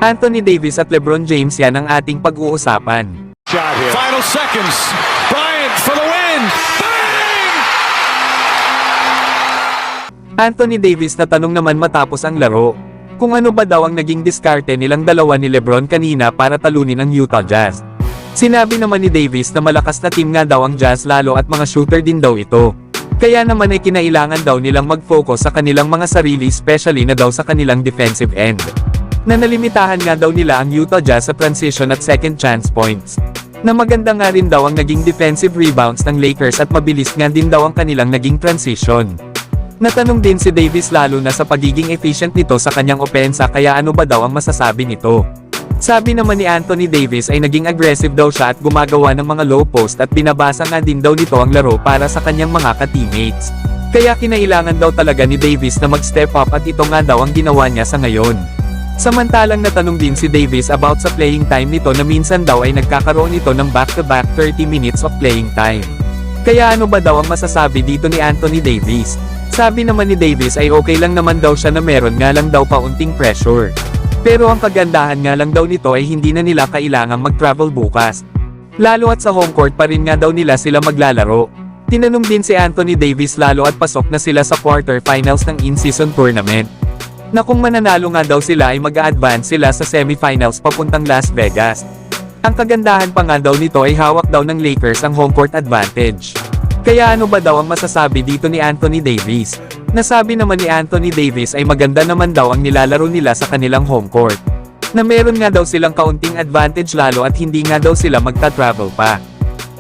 Anthony Davis at LeBron James, yan ang ating pag-uusapan. Final seconds. Bryant for the win. Bang! Anthony Davis na tanong naman matapos ang laro, kung ano ba daw ang naging diskarte nilang dalawa ni LeBron kanina para talunin ang Utah Jazz. Sinabi naman ni Davis na malakas na team nga daw ang Jazz lalo at mga shooter din daw ito. Kaya naman ay kinailangan daw nilang mag-focus sa kanilang mga sarili, especially na daw sa kanilang defensive end. Na nalimitahan nga daw nila ang Utah Jazz sa transition at second chance points. Na maganda nga rin daw ang naging defensive rebounds ng Lakers at mabilis nga din daw ang kanilang naging transition. Natanong din si Davis lalo na sa pagiging efficient nito sa kanyang opensa, kaya ano ba daw ang masasabi nito. Sabi naman ni Anthony Davis ay naging aggressive daw siya at gumagawa ng mga low post at binabasa nga din daw nito ang laro para sa kanyang mga ka-teammates. Kaya kinailangan daw talaga ni Davis na mag-step up at ito nga daw ang ginawa niya sa ngayon. Samantalang natanong din si Davis about sa playing time nito na minsan daw ay nagkakaroon ito ng back-to-back 30 minutes of playing time. Kaya ano ba daw ang masasabi dito ni Anthony Davis? Sabi naman ni Davis ay okay lang naman daw siya na meron nga lang daw kaunting pressure. Pero ang kagandahan nga lang daw nito ay hindi na nila kailangang mag-travel bukas. Lalo at sa home court pa rin nga daw nila sila maglalaro. Tinanong din si Anthony Davis lalo at pasok na sila sa quarterfinals ng in-season tournament. Na kung mananalo nga daw sila ay mag-a-advance sila sa semifinals papuntang Las Vegas. Ang kagandahan pa nga daw nito ay hawak daw ng Lakers ang home court advantage. Kaya ano ba daw ang masasabi dito ni Anthony Davis? Nasabi naman ni Anthony Davis ay maganda naman daw ang nilalaro nila sa kanilang home court. Na meron nga daw silang kaunting advantage lalo at hindi nga daw sila magta-travel pa.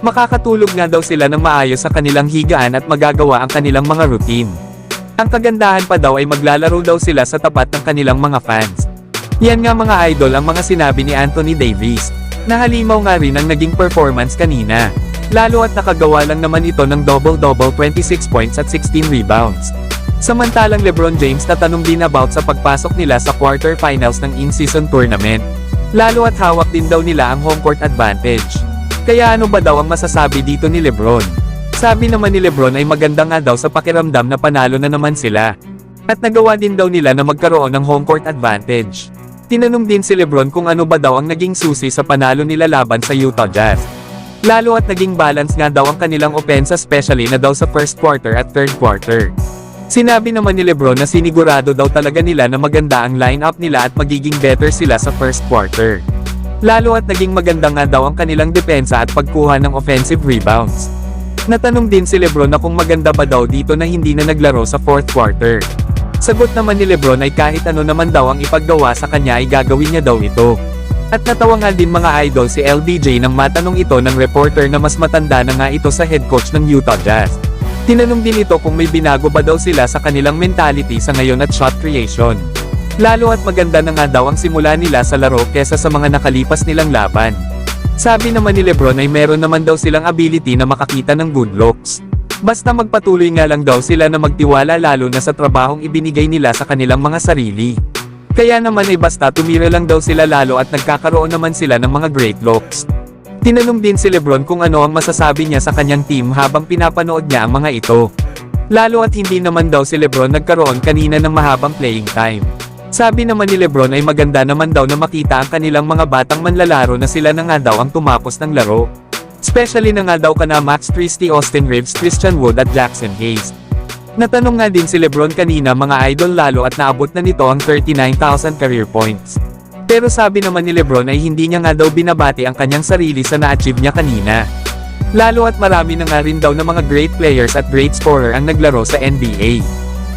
Makakatulog nga daw sila ng maayos sa kanilang higaan at magagawa ang kanilang mga routine. Ang kagandahan pa daw ay maglalaro daw sila sa tapat ng kanilang mga fans. Yan nga mga idol ang mga sinabi ni Anthony Davis. Na halimaw nga rin ang naging performance kanina. Lalo at nakagawa lang naman ito ng double-double, 26 points at 16 rebounds. Samantalang LeBron James natanong din about sa pagpasok nila sa quarterfinals ng in-season tournament. Lalo at hawak din daw nila ang home court advantage. Kaya ano ba daw ang masasabi dito ni LeBron? Sabi naman ni LeBron ay maganda nga daw sa pakiramdam na panalo na naman sila. At nagawa din daw nila na magkaroon ng home court advantage. Tinanong din si LeBron kung ano ba daw ang naging susi sa panalo nila laban sa Utah Jazz. Lalo at naging balance nga daw ang kanilang opensa, especially na daw sa first quarter at third quarter. Sinabi naman ni LeBron na sinigurado daw talaga nila na maganda ang lineup nila at magiging better sila sa first quarter. Lalo at naging maganda nga daw ang kanilang depensa at pagkuha ng offensive rebounds. Natanong din si LeBron na kung maganda ba daw dito na hindi na naglaro sa fourth quarter. Sagot naman ni LeBron ay kahit ano naman daw ang ipaggawa sa kanya ay gagawin niya daw ito. At natawa nga din mga idol si LBJ nang matanong ito ng reporter na mas matanda na nga ito sa head coach ng Utah Jazz. Tinanong din ito kung may binago ba daw sila sa kanilang mentality sa ngayon at shot creation. Lalo at maganda na nga daw ang simula nila sa laro kesa sa mga nakalipas nilang laban. Sabi naman ni LeBron ay meron naman daw silang ability na makakita ng good looks. Basta magpatuloy nga lang daw sila na magtiwala lalo na sa trabahong ibinigay nila sa kanilang mga sarili. Kaya naman ay basta tumira lang daw sila lalo at nagkakaroon naman sila ng mga great looks. Tinanong din si LeBron kung ano ang masasabi niya sa kanyang team habang pinapanood niya ang mga ito. Lalo at hindi naman daw si LeBron nagkaroon kanina ng mahabang playing time. Sabi naman ni LeBron ay maganda naman daw na makita ang kanilang mga batang manlalaro na sila na nga daw ang tumapos ng laro. Especially na nga daw kana Max Christie, Austin Reeves, Christian Wood at Jackson Hayes. Natanong nga din si LeBron kanina mga idol lalo at naabot na nito ang 39,000 career points. Pero sabi naman ni LeBron ay hindi niya nga daw binabati ang kanyang sarili sa na-achieve niya kanina. Lalo at marami na nga rin daw na mga great players at great scorer ang naglaro sa NBA.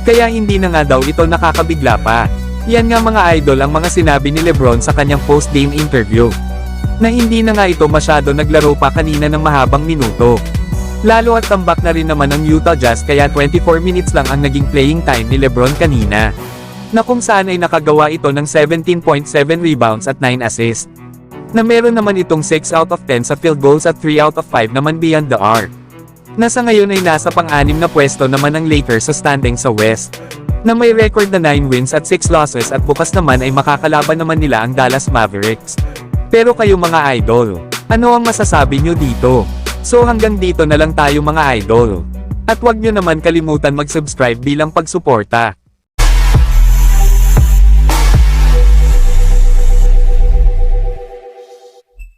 Kaya hindi na nga daw ito nakakabigla pa. Yan nga mga idol ang mga sinabi ni LeBron sa kanyang post-game interview. Na hindi na nga ito masyado naglaro pa kanina ng mahabang minuto. Lalo at tambak na rin naman ang Utah Jazz kaya 24 minutes lang ang naging playing time ni LeBron kanina. Na kung saan ay nakagawa ito ng 17.7 rebounds at 9 assists. Na meron naman itong 6 out of 10 sa field goals at 3 out of 5 naman beyond the arc. Nasa ngayon ay nasa pang-anim na pwesto naman ang Lakers sa standing sa West. Na may record na 9 wins at 6 losses at bukas naman ay makakalaban naman nila ang Dallas Mavericks. Pero kayo mga idol, ano ang masasabi nyo dito? So hanggang dito na lang tayo mga idol. At huwag nyo naman kalimutan mag-subscribe bilang pagsuporta.